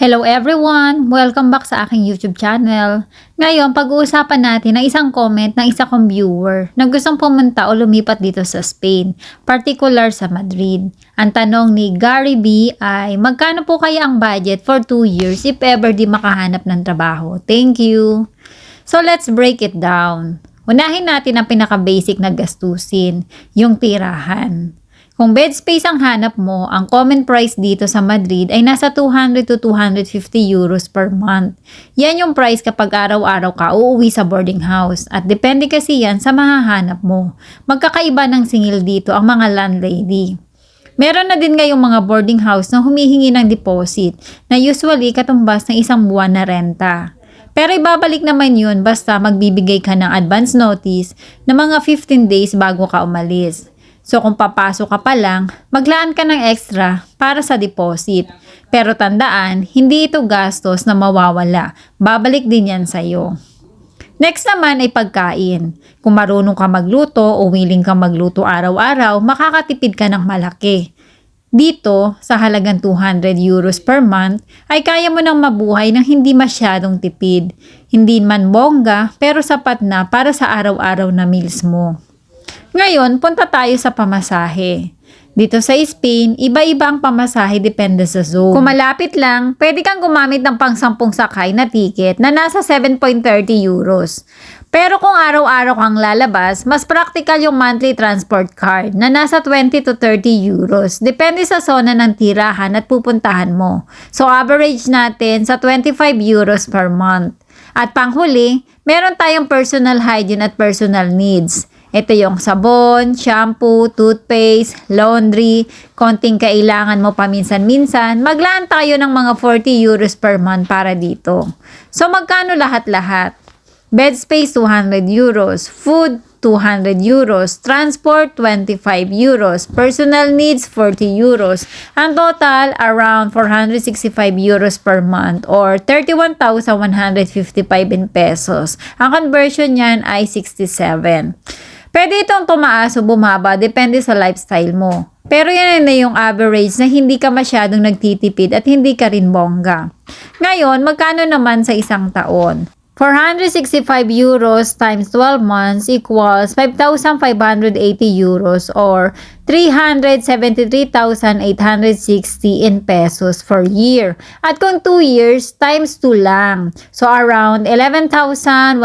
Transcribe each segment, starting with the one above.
Hello everyone! Welcome back sa aking YouTube channel. Ngayon, pag-uusapan natin ang isang comment ng isa kong viewer na gustong pumunta o lumipat dito sa Spain, particular sa Madrid. Ang tanong ni Gary B ay, magkano po kaya ang budget for 2 years if ever di makahanap ng trabaho? Thank you! So let's break it down. Unahin natin ang pinaka-basic na gastusin, yung tirahan. Kung bed space ang hanap mo, ang common price dito sa Madrid ay nasa 200 to 250 euros per month. Yan yung price kapag araw-araw ka uuwi sa boarding house at depende kasi yan sa mahahanap mo. Magkakaiba ng singil dito ang mga landlady. Meron na din ngayong mga boarding house na humihingi ng deposit na usually katumbas ng 1 buwan na renta. Pero ibabalik naman yun basta magbibigay ka ng advance notice na mga 15 days bago ka umalis. So kung papasok ka pa lang, maglaan ka ng extra para sa deposit. Pero tandaan, hindi ito gastos na mawawala. Babalik din yan sa'yo. Next naman ay pagkain. Kung marunong ka magluto o willing ka magluto araw-araw, makakatipid ka ng malaki. Dito, sa halagang 200 euros per month, ay kaya mo nang mabuhay ng hindi masyadong tipid. Hindi man bongga, pero sapat na para sa araw-araw na meals mo. Ngayon, punta tayo sa pamasahe. Dito sa Spain, iba-iba ang pamasahe depende sa zone. Kung malapit lang, pwede kang gumamit ng pang-10 sakay na ticket na nasa 7.30 euros. Pero kung araw-araw kang lalabas, mas practical yung monthly transport card na nasa 20 to 30 euros. Depende sa zona ng tirahan at pupuntahan mo. So average natin sa 25 euros per month. At panghuli, meron tayong personal hygiene at personal needs. Ito yung sabon, shampoo, toothpaste, laundry, konting kailangan mo paminsan-minsan. Maglaan tayo ng mga 40 euros per month para dito. So magkano lahat-lahat? Bed space 200 euros, food 200 euros, transport 25 euros, personal needs 40 euros. Ang total around 465 euros per month or 31,155 in pesos. Ang conversion niyan ay 67. Pwede itong tumaas o bumaba, depende sa lifestyle mo. Pero yan na yung average na hindi ka masyadong nagtitipid at hindi ka rin bongga. Ngayon, magkano naman sa isang taon? 465 euros times 12 months equals 5,580 euros or 373,860 in pesos for year. At kung 2 years, times 2 lang. So around 11,160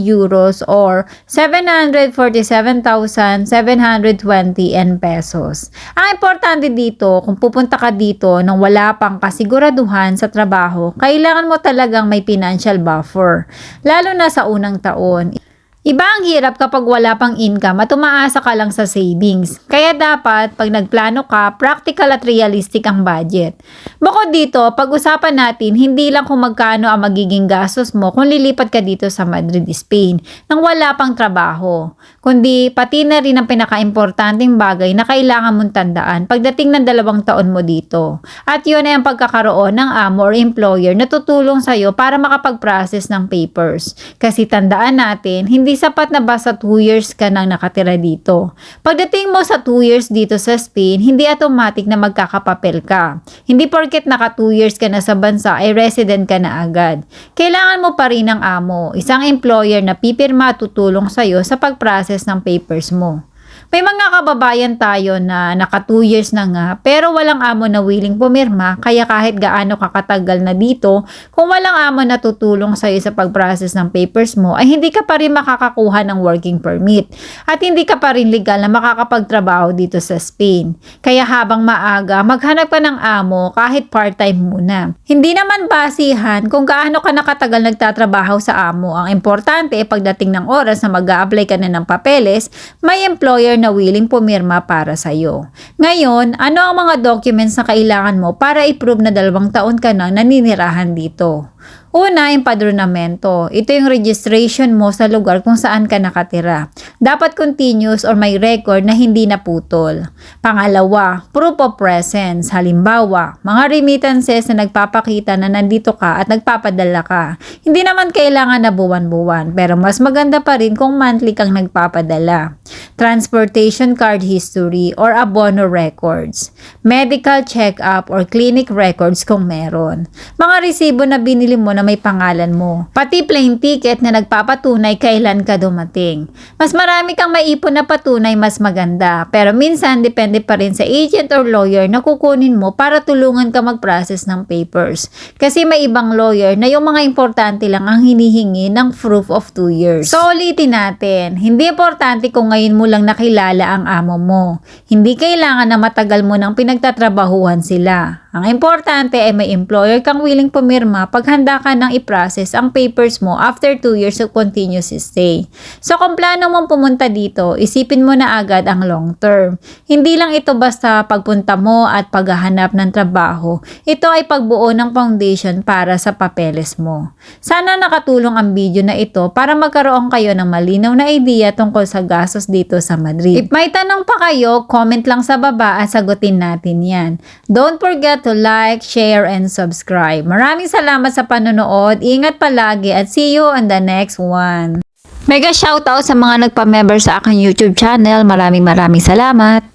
euros or 747,720 in pesos. Ang importante dito, kung pupunta ka dito nang wala pang kasiguraduhan sa trabaho, kailangan mo talagang may financial buffer. Lalo na sa unang taon. Iba ang hirap kapag wala pang income at umaasa ka lang sa savings. Kaya dapat, pag nagplano ka, practical at realistic ang budget. Bukod dito, pag-usapan natin hindi lang kung magkano ang magiging gastos mo kung lilipat ka dito sa Madrid, Spain, nang wala pang trabaho. Kundi pati na rin ang pinaka-importanting bagay na kailangan mong tandaan pagdating ng 2 taon mo dito. At yun ay ang pagkakaroon ng amo or employer na tutulong sa'yo para makapag-process ng papers. Kasi tandaan natin, hindi sapat na basta 2 years ka nang nakatira dito. Pagdating mo sa 2 years dito sa Spain, hindi automatic na magkakapapel ka. Hindi porket naka 2 years ka na sa bansa ay resident ka na agad. Kailangan mo pa rin ng amo, isang employer na pipirma at tutulong sa'yo sa pag-process ng papers mo. May mga kababayan tayo na naka 2 years na nga pero walang amo na willing pumirma kaya kahit gaano kakatagal na dito, kung walang amo na tutulong sa'yo sa pag-process ng papers mo ay hindi ka pa rin makakakuha ng working permit at hindi ka pa rin legal na makakapagtrabaho dito sa Spain. Kaya habang maaga, maghanap ka ng amo kahit part-time muna. Hindi naman basihan kung gaano ka nakatagal nagtatrabaho sa amo. Ang importante pagdating ng oras na mag-a-apply ka na ng papeles, may employer na willing pumirma para sa'yo. Ngayon, ano ang mga documents na kailangan mo para i-prove na 2 taon ka nang naninirahan dito? Una, empadronamento. Ito yung registration mo sa lugar kung saan ka nakatira. Dapat continuous or may record na hindi naputol. Pangalawa, proof of presence. Halimbawa, mga remittances na nagpapakita na nandito ka at nagpapadala ka. Hindi naman kailangan na buwan-buwan, pero mas maganda pa rin kung monthly kang nagpapadala. Transportation card history or abono records. Medical check-up or clinic records kung meron. Mga resibo na binili mo na may pangalan mo. Pati plane ticket na nagpapatunay kailan ka dumating. Mas marami kang maipon na patunay, mas maganda. Pero minsan depende pa rin sa agent or lawyer na kukunin mo para tulungan ka mag-process ng papers. Kasi may ibang lawyer na yung mga importante lang ang hinihingi ng proof of 2 years. So ulitin natin, hindi importante kung ngayon mo lang nakilala ang amo mo. Hindi kailangan na matagal mo nang pinagtatrabahuhan sila. Ang importante ay may employer kang willing pumirma pag handa ka nang i-process ang papers mo after 2 years of continuous stay. So kung plano mong pumunta dito, isipin mo na agad ang long term. Hindi lang ito basta pagpunta mo at paghahanap ng trabaho. Ito ay pagbuo ng foundation para sa papeles mo. Sana nakatulong ang video na ito para magkaroon kayo ng malinaw na idea tungkol sa gastos dito sa Madrid. If may tanong pa kayo, comment lang sa baba at sagutin natin yan. Don't forget to like, share, and subscribe. Maraming salamat sa panonood. Ingat palagi at see you on the next one. Mega shoutout sa mga nagpa-member sa aking YouTube channel. Maraming salamat.